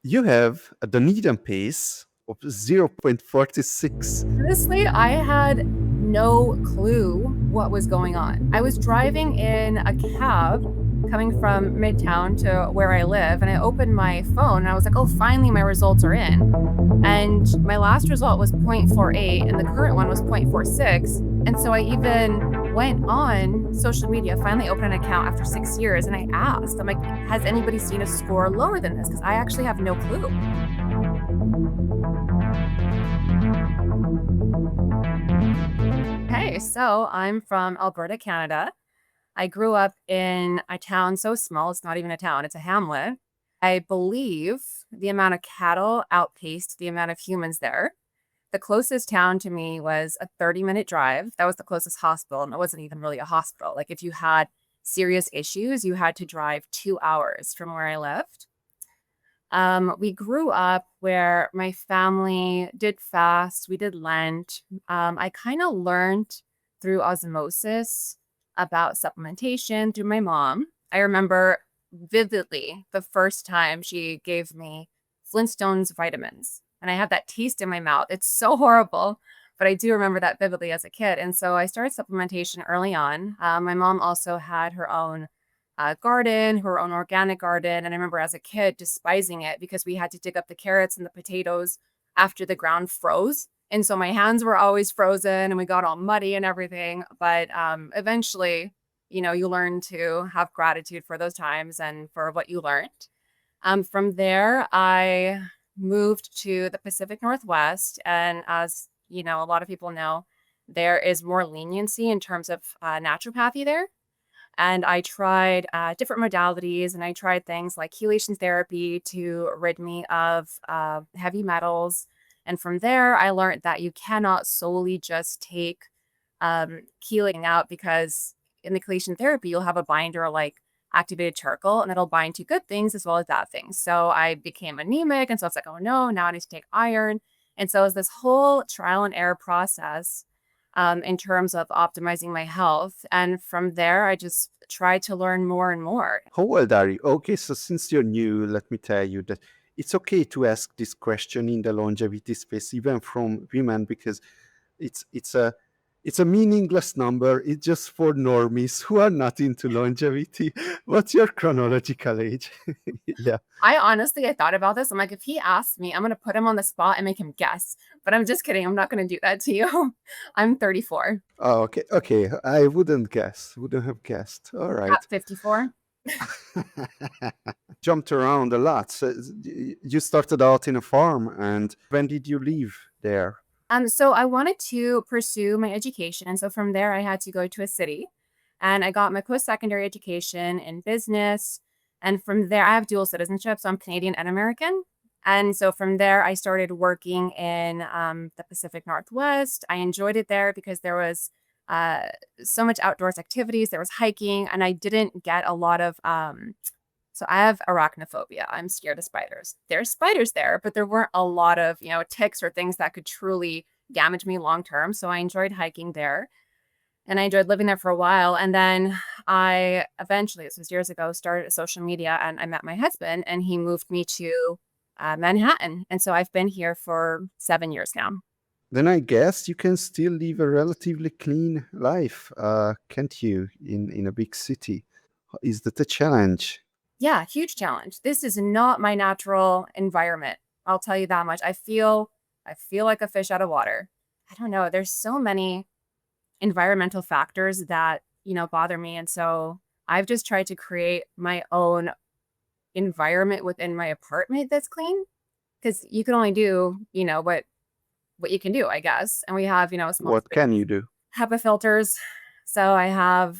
You have a Dunedin pace of 0.46. Honestly, I had no clue what was going on. I was driving in a cab coming from Midtown to where I live, and I opened my phone and I was like, oh, finally my results are in. And my last result was 0.48 and the current one was 0.46. And so I even went on social media, finally opened an account after 6 years, and I asked, I'm like, has anybody seen a score lower than this? Because I actually have no clue. Hey, so I'm from Alberta, Canada. I grew up in a town so small, it's not even a town, it's a hamlet. I believe the amount of cattle outpaced the amount of humans there. The closest town to me was a 30-minute drive. That was the closest hospital, and it wasn't even really a hospital. Like if you had serious issues, you had to drive 2 hours from where I lived. We grew up where my family did fast, we did Lent. I kind of learned through osmosis about supplementation through my mom. I remember vividly the first time she gave me Flintstones vitamins, and I have that taste in my mouth. It's so horrible, but I do remember that vividly as a kid. And so I started supplementation early on. My mom also had her own garden, her own organic garden. And I remember as a kid despising it because we had to dig up the carrots and the potatoes after the ground froze. And so my hands were always frozen and we got all muddy and everything. But eventually, you learn to have gratitude for those times and for what you learned. From there, I moved to the Pacific Northwest. And as a lot of people know, there is more leniency in terms of naturopathy there. And I tried different modalities, and I tried things like chelation therapy to rid me of heavy metals. And from there, I learned that you cannot solely just take chelating out, because in the chelation therapy, you'll have a binder like activated charcoal, and it'll bind to good things as well as bad things. So I became anemic, and so it's like, oh no, now I need to take iron. And so it was this whole trial and error process in terms of optimizing my health. And from there, I just tried to learn more and more. How old are you? Okay, so since you're new, let me tell you that it's okay to ask this question in the longevity space, even from women, because it's a it's a meaningless number. It's just for normies who are not into longevity. What's your chronological age? Yeah. I thought about this. I'm like, if he asks me, I'm going to put him on the spot and make him guess. But I'm just kidding. I'm not going to do that to you. I'm 34. Oh, okay. Okay. I wouldn't have guessed. All right. At 54. Jumped around a lot. So you started out in a farm, and when did you leave there? So I wanted to pursue my education. And so from there, I had to go to a city, and I got my post-secondary education in business. And from there, I have dual citizenship, so I'm Canadian and American. And so from there, I started working in the Pacific Northwest. I enjoyed it there because there was uh, so much outdoors activities. There was hiking, and I didn't get a lot of. So I have arachnophobia. I'm scared of spiders. There's spiders there, but there weren't a lot of ticks or things that could truly damage me long term. So I enjoyed hiking there, and I enjoyed living there for a while. And then I eventually, this was years ago, started social media, and I met my husband, and he moved me to Manhattan. And so I've been here for 7 years now. Then I guess you can still live a relatively clean life, can't you, in a big city? Is that a challenge? Yeah, huge challenge. This is not my natural environment. I'll tell you that much. I feel like a fish out of water. I don't know. There's so many environmental factors that, bother me. And so I've just tried to create my own environment within my apartment that's clean, because you can only do, what you can do, I guess. And we have, a small What can you do? HEPA filters. So I have,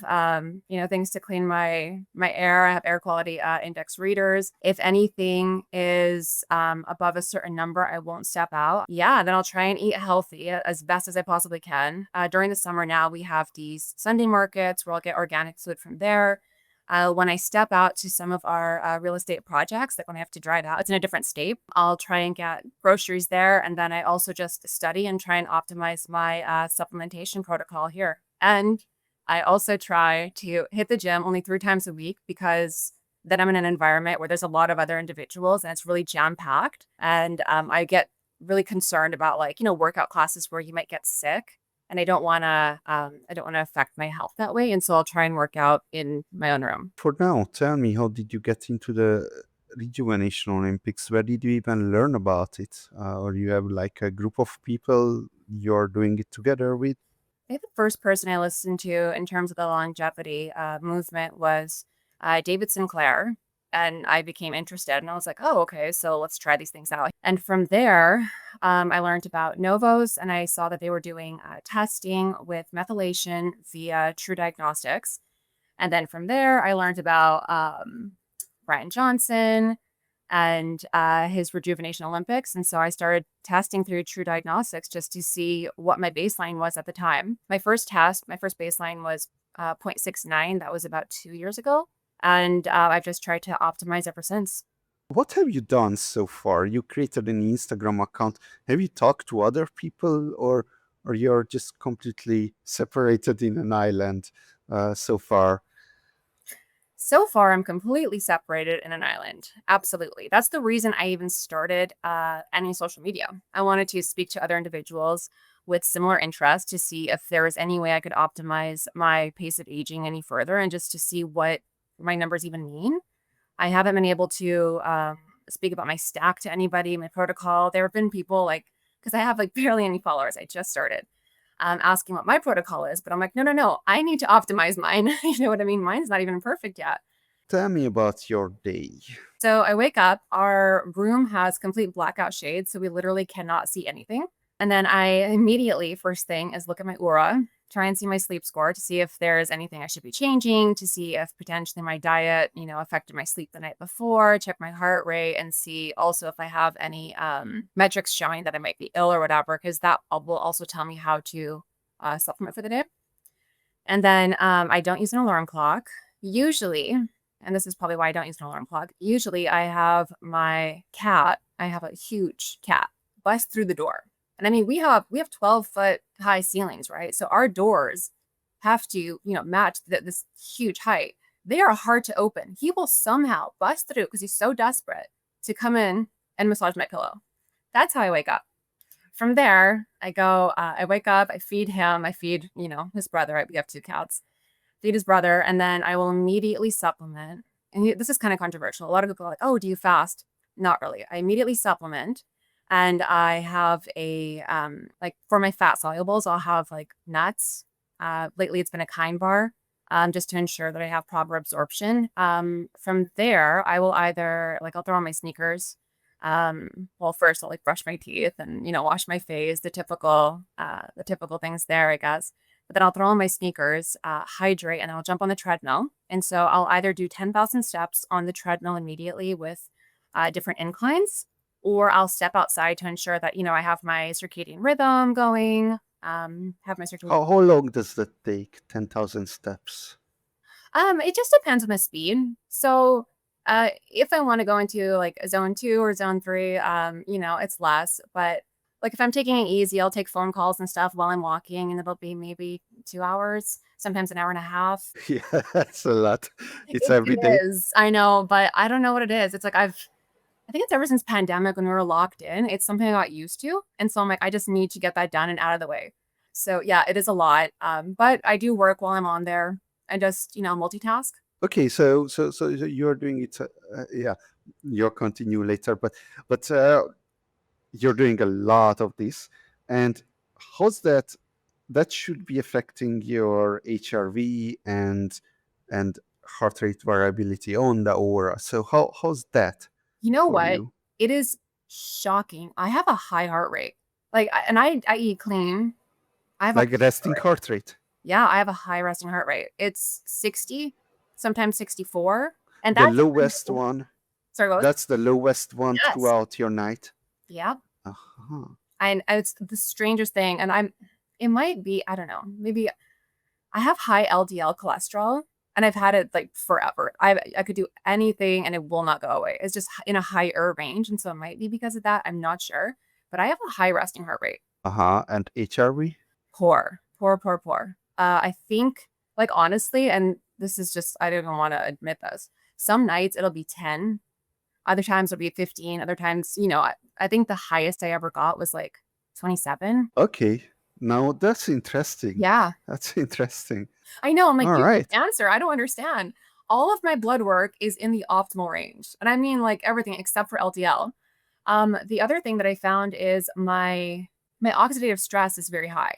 things to clean my air. I have air quality index readers. If anything is above a certain number, I won't step out. Yeah, then I'll try and eat healthy as best as I possibly can. During the summer now, we have these Sunday markets where I'll get organic food from there. When I step out to some of our real estate projects, like when I have to drive out, it's in a different state, I'll try and get groceries there. And then I also just study and try and optimize my supplementation protocol here. And I also try to hit the gym only 3 times a week because then I'm in an environment where there's a lot of other individuals and it's really jam-packed. And I get really concerned about like, workout classes where you might get sick. And I don't want to affect my health that way. And so I'll try and work out in my own room. For now, tell me, how did you get into the Rejuvenation Olympics? Where did you even learn about it? Or you have like a group of people you're doing it together with? I think the first person I listened to in terms of the longevity movement was David Sinclair. And I became interested and I was like, oh, okay, so let's try these things out. And from there, I learned about NOVOS and I saw that they were doing testing with methylation via True Diagnostics. And then from there, I learned about Bryan Johnson and his Rejuvenation Olympics. And so I started testing through True Diagnostics just to see what my baseline was at the time. My first baseline was 0.69. That was about 2 years ago. And I've just tried to optimize ever since. What have you done so far? You created an Instagram account. Have you talked to other people, or you're just completely separated in an island so far? So far, I'm completely separated in an island. Absolutely. That's the reason I even started any social media. I wanted to speak to other individuals with similar interests to see if there was any way I could optimize my pace of aging any further and just to see what my numbers even mean. I haven't been able to speak about my stack to anybody, my protocol. There have been people like, because I have like barely any followers. I just started asking what my protocol is, but I'm like, no, I need to optimize mine. You know what I mean? Mine's not even perfect yet. Tell me about your day. So I wake up, our room has complete blackout shades, so we literally cannot see anything. And then I immediately, first thing is look at my Oura, try and see my sleep score to see if there's anything I should be changing, to see if potentially my diet, affected my sleep the night before, check my heart rate and see also if I have any metrics showing that I might be ill or whatever, because that will also tell me how to supplement for the day. And then I don't use an alarm clock. Usually, and this is probably why I don't use an alarm clock, usually I have my cat, I have a huge cat, bust through the door. And I mean, we have 12-foot high ceilings, right? So our doors have to, match this huge height. They are hard to open. He will somehow bust through because he's so desperate to come in and massage my pillow. That's how I wake up. From there, I wake up, I feed him, I feed, his brother, right? We have 2 cats, feed his brother, and then I will immediately supplement. And this is kind of controversial. A lot of people are like, oh, do you fast? Not really. I immediately supplement. And I have like for my fat solubles, I'll have like nuts. Lately, it's been a Kind bar, just to ensure that I have proper absorption. From there, I will either I'll throw on my sneakers. Well, first I'll like brush my teeth and wash my face, the typical things there, I guess. But then I'll throw on my sneakers, hydrate, and I'll jump on the treadmill. And so I'll either do 10,000 steps on the treadmill immediately with different inclines, or I'll step outside to ensure that, I have my circadian rhythm going, have my circadian. How long does that take? 10,000 steps? It just depends on the speed. So if I want to go into like a zone 2 or zone 3, it's less. But like if I'm taking it easy, I'll take phone calls and stuff while I'm walking, and it'll be maybe 2 hours, sometimes an hour and a half. Yeah, that's a lot. It's every day. It is, I know, but I don't know what it is. It's like I think it's ever since pandemic when we were locked in, it's something I got used to. And so I'm like, I just need to get that done and out of the way. So yeah, it is a lot. But I do work while I'm on there and just, multitask. Okay, so you're doing it. Yeah, you'll continue later, but you're doing a lot of this, and how's that? That should be affecting your HRV and heart rate variability on the Oura. So how's that You know for what? you? It is shocking. I have a high heart rate. And I eat clean. I have Like a resting heart rate? Yeah, I have a high resting heart rate. It's 60, sometimes 64. And The that's lowest one. sorry, what was That's the lowest one Yes. throughout your night. Yeah. Uh-huh. And it's the strangest thing. And it might be, I don't know, maybe I have high LDL cholesterol and I've had it like forever. I could do anything and it will not go away. It's just in a higher range. And so it might be because of that. I'm not sure. But I have a high resting heart rate. And HRV? Poor. I think, like, honestly, and this is just, I don't even want to admit this. Some nights it'll be 10, other times it'll be 15, other times, I think the highest I ever got was like 27. Okay. Now that's interesting. Yeah. That's interesting. I know. I'm like, All you right. answer. I don't understand. All of my blood work is in the optimal range. And I mean like everything except for LDL. The other thing that I found is my oxidative stress is very high.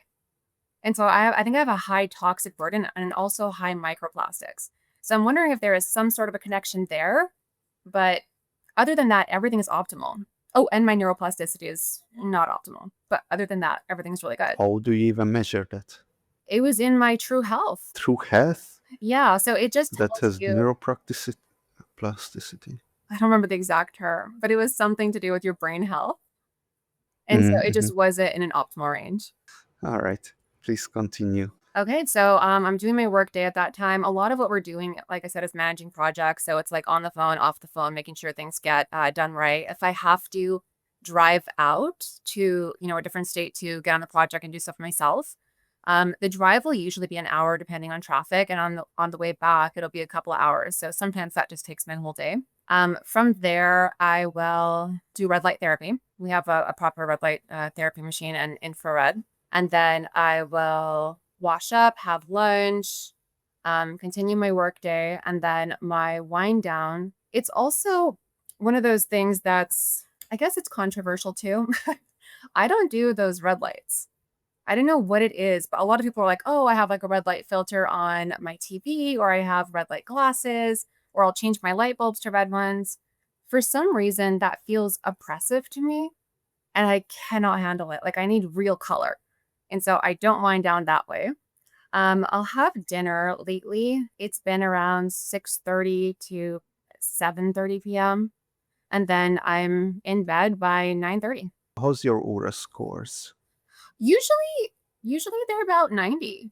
And so I think I have a high toxic burden and also high microplastics. So I'm wondering if there is some sort of a connection there. But other than that, everything is optimal. Oh, and my neuroplasticity is not optimal. But other than that, everything's really good. How do you even measure that? It was in my True Health. Through health? Yeah, so it just That tells has you, plasticity. I don't remember the exact term, but it was something to do with your brain health. And so it Mm-hmm. just wasn't in an optimal range. All right. Please continue. Okay, so I'm doing my work day at that time. A lot of what we're doing, like I said, is managing projects. So it's like on the phone, off the phone, making sure things get done right. If I have to drive out to, a different state to get on the project and do stuff myself, the drive will usually be an hour depending on traffic, and on the way back, it'll be a couple of hours. So sometimes that just takes my whole day. From there, I will do red light therapy. We have a proper red light therapy machine and infrared. And then I will wash up, have lunch, continue my work day, and then my wind down. It's also one of those things that's, I guess it's controversial too. I don't do those red lights. I don't know what it is, but a lot of people are like, oh, I have like a red light filter on my TV, or I have red light glasses, or I'll change my light bulbs to red ones. For some reason, that feels oppressive to me, and I cannot handle it. Like, I need real color. And so I don't wind down that way. I'll have dinner lately. It's been around 6:30 to 7:30 p.m. And then I'm in bed by 9:30. How's your aura scores? Usually they're about 90.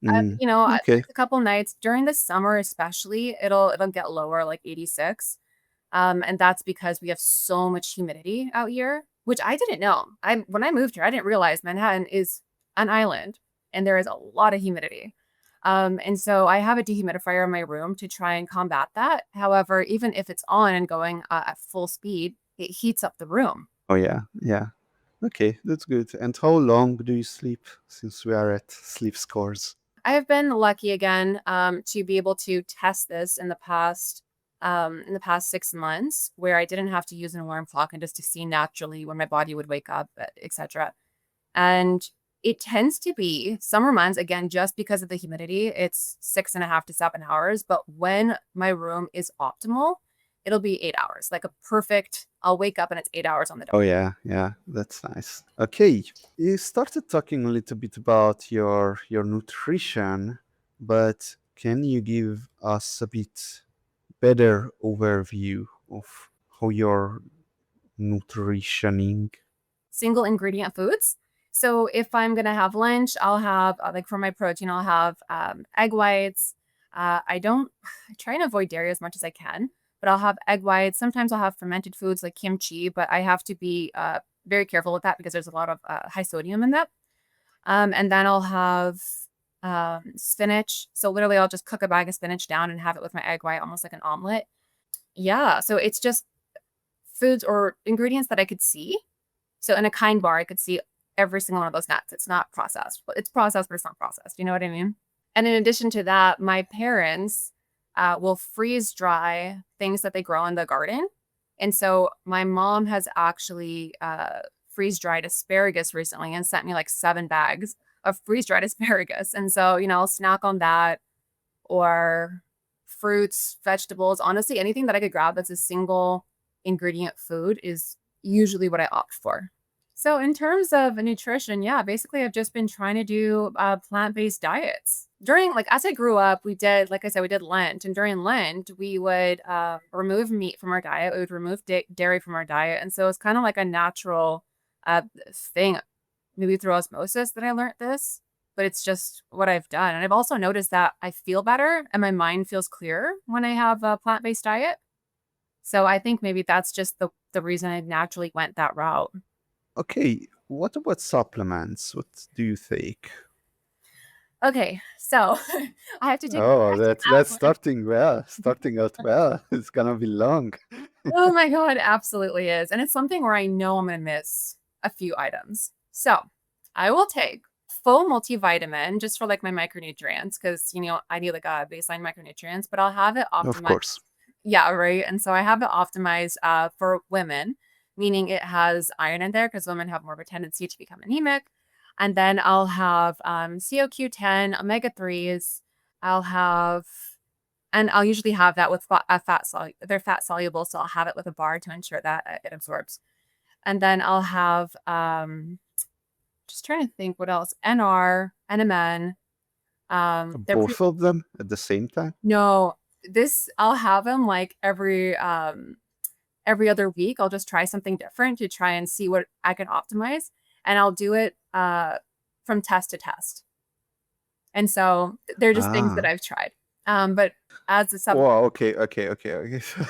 Okay. A couple nights during the summer, especially, it'll get lower, like 86. And that's because we have so much humidity out here, which I didn't know. When I moved here, I didn't realize Manhattan is an island and there is a lot of humidity. And so I have a dehumidifier in my room to try and combat that. However, even if it's on and going at full speed, it heats up the room. Oh, yeah. Yeah. Okay, that's good. And how long do you sleep, since we are at sleep scores? I have been lucky again to be able to test this in the past 6 months, where I didn't have to use an alarm clock and just to see naturally when my body would wake up, etc. And it tends to be summer months, again, just because of the humidity, it's 6.5 to 7 hours. But when my room is optimal, it'll be 8 hours, like a perfect, I'll wake up and it's 8 hours on the dot. Oh, yeah. Yeah, that's nice. Okay, you started talking a little bit about your nutrition, but can you give us a bit better overview of how you're nutritioning? Single ingredient foods. So if I'm going to have lunch, I'll have, like for my protein, I'll have egg whites. I try and avoid dairy as much as I can, but I'll have egg whites. Sometimes I'll have fermented foods like kimchi, but I have to be very careful with that because there's a lot of high sodium in that. And then I'll have spinach. So literally I'll just cook a bag of spinach down and have it with my egg white, almost like an omelet. Yeah. So it's just foods or ingredients that I could see. So in a kind bar, I could see every single one of those nuts. It's not processed. It's processed, but it's not processed. You know what I mean? And in addition to that, my parents will freeze dry things that they grow in the garden. And so my mom has actually freeze dried asparagus recently and sent me like 7 bags of freeze dried asparagus. And so, I'll snack on that, or fruits, vegetables. Honestly, anything that I could grab that's a single ingredient food is usually what I opt for. So in terms of nutrition, yeah, basically I've just been trying to do plant-based diets. As I grew up, we did Lent. And during Lent, we would remove meat from our diet. We would remove dairy from our diet. And so it's kind of like a natural thing, maybe through osmosis, that I learned this. But it's just what I've done. And I've also noticed that I feel better and my mind feels clearer when I have a plant-based diet. So I think maybe that's just the reason I naturally went that route. Okay, what about supplements? What do you take? Okay, so I have to take the Oh, second that's hour. starting out well. It's gonna be long. Oh my God, absolutely is. And it's something where I know I'm going to miss a few items. So I will take full multivitamin just for like my micronutrients because, I need like a baseline micronutrients, but I'll have it Of optimized. course. Yeah, right. And so I have it optimized for women, meaning it has iron in there because women have more of a tendency to become anemic. And then I'll have CoQ10, omega 3s. I'll have and I'll usually have that with they're fat soluble, so I'll have it with a bar to ensure that it absorbs. And then I'll have just trying to think what else. NR, NMN. They're Both of them at the same time? no, this I'll have them like every other week. I'll just try something different to try and see what I can optimize, and I'll do it from test to test. And so they're just things that Ah. I've tried. But as a sub, Oh, okay.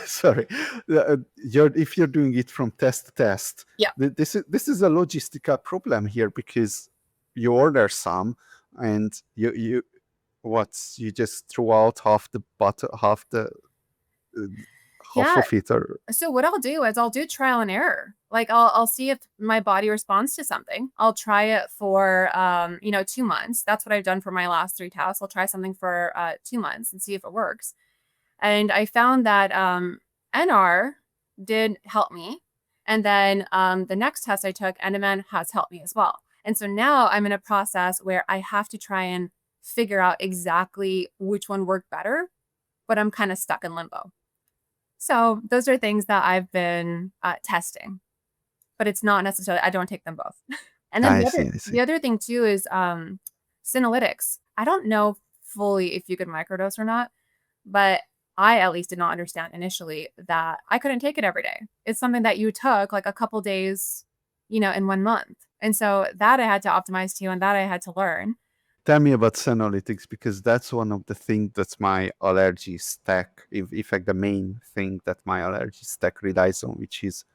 Sorry. If you're doing it from test to test, yeah. this is a logistical problem here because you order some and you just throw out half the butter, uh, half Yeah. of it, or So what I'll do is I'll do trial and error. Like I'll see if my body responds to something. I'll try it for 2 months. That's what I've done for my last 3 tests. I'll try something for 2 months and see if it works. And I found that NR did help me. And then the next test I took, NMN has helped me as well. And so now I'm in a process where I have to try and figure out exactly which one worked better, but I'm kind of stuck in limbo. So those are things that I've been testing, but it's not necessarily, I don't take them both. And then I the see, other I see. the other thing too is Senolytics. I don't know fully if you could microdose or not, but I at least did not understand initially that I couldn't take it every day. It's something that you took like a couple days, in 1 month. And so that I had to optimize to and that I had to learn. Tell me about Senolytics because that's one of the things that's my allergy stack. In fact, the main thing that my allergy stack relies on, which is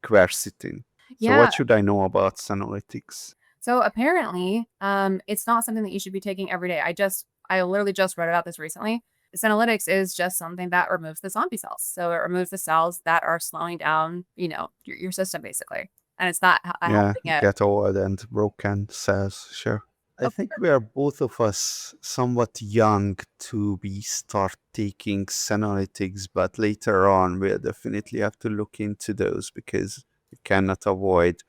quercetin. So, Yeah. what should I know about Senolytics? So apparently, it's not something that you should be taking every day. I literally just read about this recently. Senolytics is just something that removes the zombie cells. So it removes the cells that are slowing down, your system basically. And it's not Yeah, helping it. get old and broken cells, sure. I Oh, think we are both of us somewhat young to be start taking senolytics, but later on we'll definitely have to look into those because you cannot avoid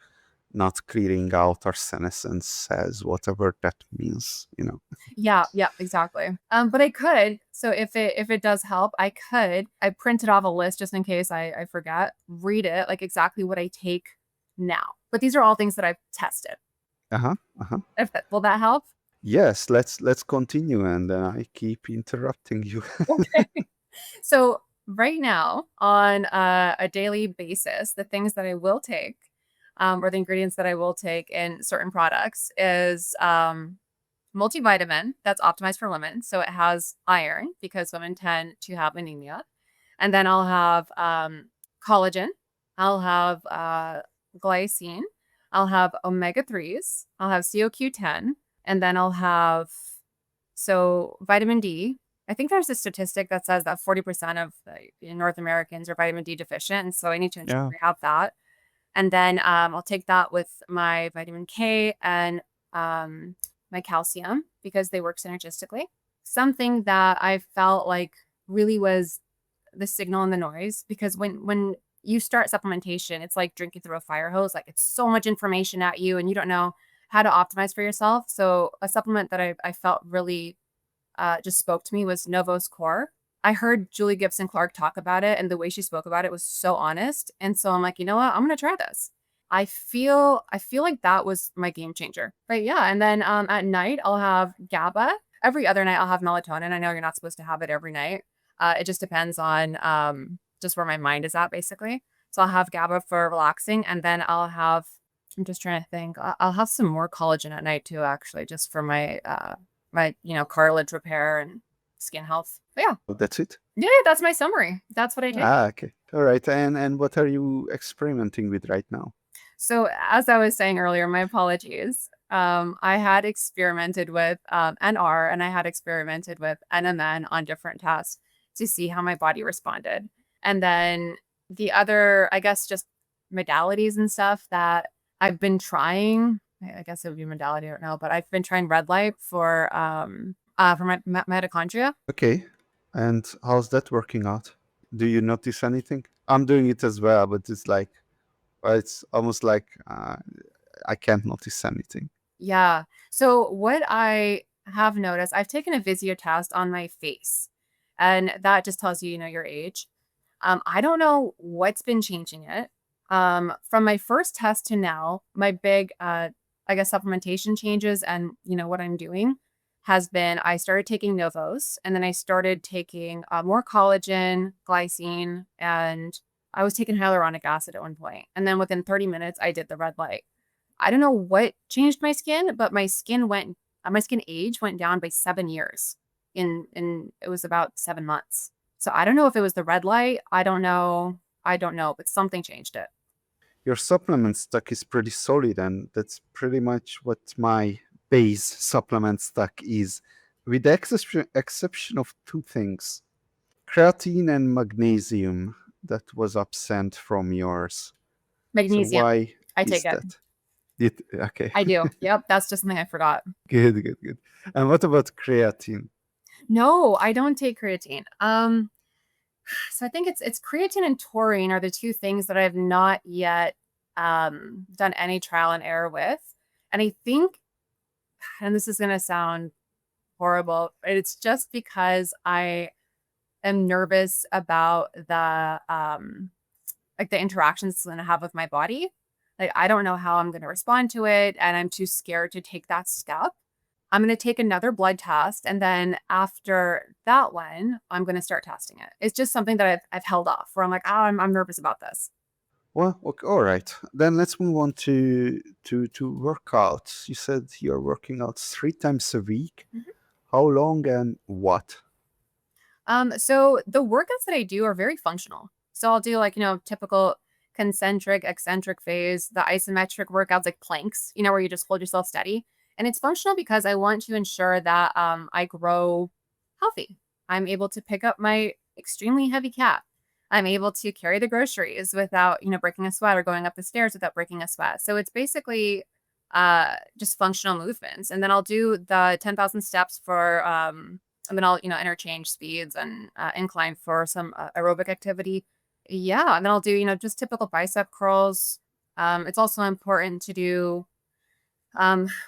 not clearing out our senescence cells, whatever that means. yeah, exactly. But I could. So if it does help, I printed off a list just in case I forget, read it, like exactly what I take now. But these are all things that I've tested. Uh-huh. Will that help? Yes, let's continue, and then I keep interrupting you. Okay. So right now, on a daily basis, the things that I will take, or the ingredients that I will take in certain products is multivitamin that's optimized for women. So it has iron because women tend to have anemia. And then I'll have collagen. I'll have glycine. I'll have omega 3s. I'll have CoQ10. And then I'll have, so vitamin D. I think there's a statistic that says that 40% of North Americans are vitamin D deficient. And so I need to ensure Yeah. we have that. And then I'll take that with my vitamin K and my calcium because they work synergistically. Something that I felt like really was the signal and the noise, because when you start supplementation, it's like drinking through a fire hose. Like it's so much information at you and you don't know how to optimize for yourself. So a supplement that I felt really just spoke to me was NOVOS Core. I heard Julie Gibson Clark talk about it, and the way she spoke about it was so honest. And so I'm like, you know what? I'm gonna try this. I feel like that was my game changer. But yeah, and then at night I'll have GABA. Every other night I'll have melatonin. I know you're not supposed to have it every night. It just depends on just where my mind is at, basically. So I'll have GABA for relaxing, and then I'm just trying to think. I'll have some more collagen at night too, actually, just for my cartilage repair and skin health. But yeah. Oh, that's it? Yeah, that's my summary. That's what I take. Okay. All right. And what are you experimenting with right now? So as I was saying earlier, my apologies. I had experimented with NR and I had experimented with NMN on different tests to see how my body responded. And then the other, I guess, just modalities and stuff that I've been trying, I guess it would be modality, I don't know, but I've been trying red light for my mitochondria. Okay. And how's that working out? Do you notice anything? I'm doing it as well, but it's like, it's almost like I can't notice anything. Yeah. So what I have noticed, I've taken a Visio test on my face, and that just tells you, your age. I don't know what's been changing it. From my first test to now, my big, I guess, supplementation changes and, what I'm doing has been I started taking NOVOS and then I started taking more collagen, glycine, and I was taking hyaluronic acid at one point. And then within 30 minutes, I did the red light. I don't know what changed my skin, but my skin age went down by 7 years in it was about 7 months. So I don't know if it was the red light. I don't know. But something changed it. Your supplement stack is pretty solid, and that's pretty much what my base supplement stack is, with the exception of two things: creatine and magnesium that was absent from yours. So Magnesium. why I is take it. that? Okay. I do. Yep. That's just something I forgot. Good. And what about creatine? No, I don't take creatine. So I think it's creatine and taurine are the two things that I have not yet done any trial and error with. And I think, and this is going to sound horrible, but it's just because I am nervous about the like the interactions it's going to have with my body. Like I don't know how I'm going to respond to it, and I'm too scared to take that step. I'm going to take another blood test, and then after that one, I'm going to start testing it. It's just something that I've held off, where I'm like, oh, I'm nervous about this. Well, okay, all right. Then let's move on to workouts. You said you're working out 3 times a week. Mhm. How long and what? So the workouts that I do are very functional. So I'll do like, typical concentric, eccentric phase, the isometric workouts like planks, where you just hold yourself steady. And it's functional because I want to ensure that I grow healthy. I'm able to pick up my extremely heavy cat. I'm able to carry the groceries without, breaking a sweat, or going up the stairs without breaking a sweat. So it's basically just functional movements. And then I'll do the 10,000 steps for and then I'll, interchange speeds and incline for some aerobic activity. Yeah, and then I'll do, just typical bicep curls. It's also important to do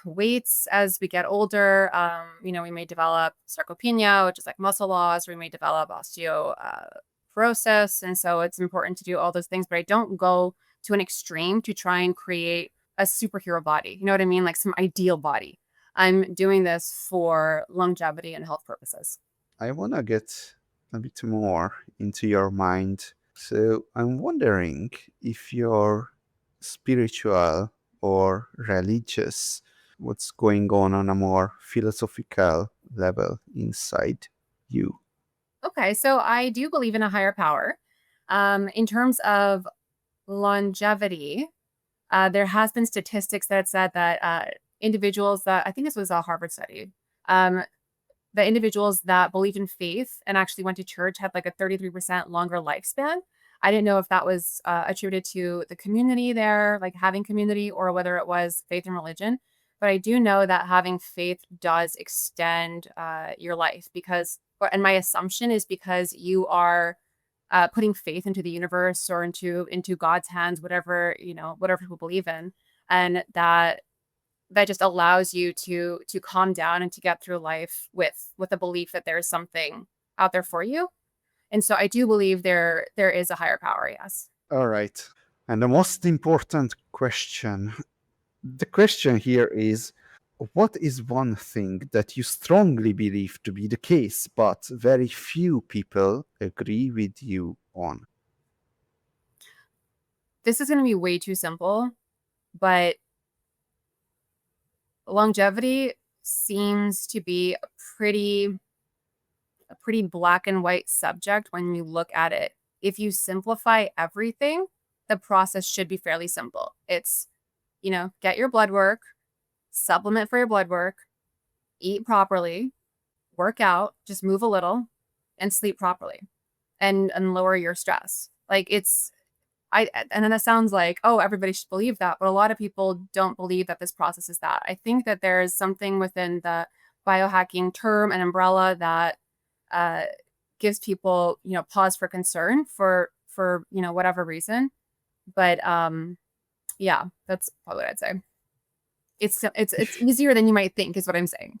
weights as we get older. We may develop sarcopenia, which is like muscle loss, or we may develop osteoporosis. And so it's important to do all those things, but I don't go to an extreme to try and create a superhero body. You know what I mean? Like some ideal body. I'm doing this for longevity and health purposes. I want to get a bit more into your mind. So I'm wondering if you're spiritual or religious, what's going on a more philosophical level inside you. Okay, so I do believe in a higher power. In terms of longevity, there has been statistics that said that individuals that, I think this was a Harvard study, the individuals that believed in faith and actually went to church had like a 33% longer lifespan. I didn't know if that was attributed to the community there, like having community, or whether it was faith and religion. But I do know that having faith does extend your life and my assumption is because you are putting faith into the universe or into God's hands, whatever people believe in, and that just allows you to calm down and to get through life with the belief that there's something out there for you. And so I do believe there is a higher power, yes. All right. And the most important question, the question here is, what is one thing that you strongly believe to be the case, but very few people agree with you on? This is going to be way too simple, but longevity seems to be a pretty black and white subject when you look at it. If you simplify everything, the process should be fairly simple. It's, get your blood work, supplement for your blood work, eat properly, work out, just move a little, and sleep properly, and lower your stress. Like and then that sounds like, oh, everybody should believe that, but a lot of people don't believe that this process is that. I think that there is something within the biohacking term and umbrella that gives people, pause for concern for whatever reason. But yeah, that's probably what I'd say. It's easier than you might think, is what I'm saying.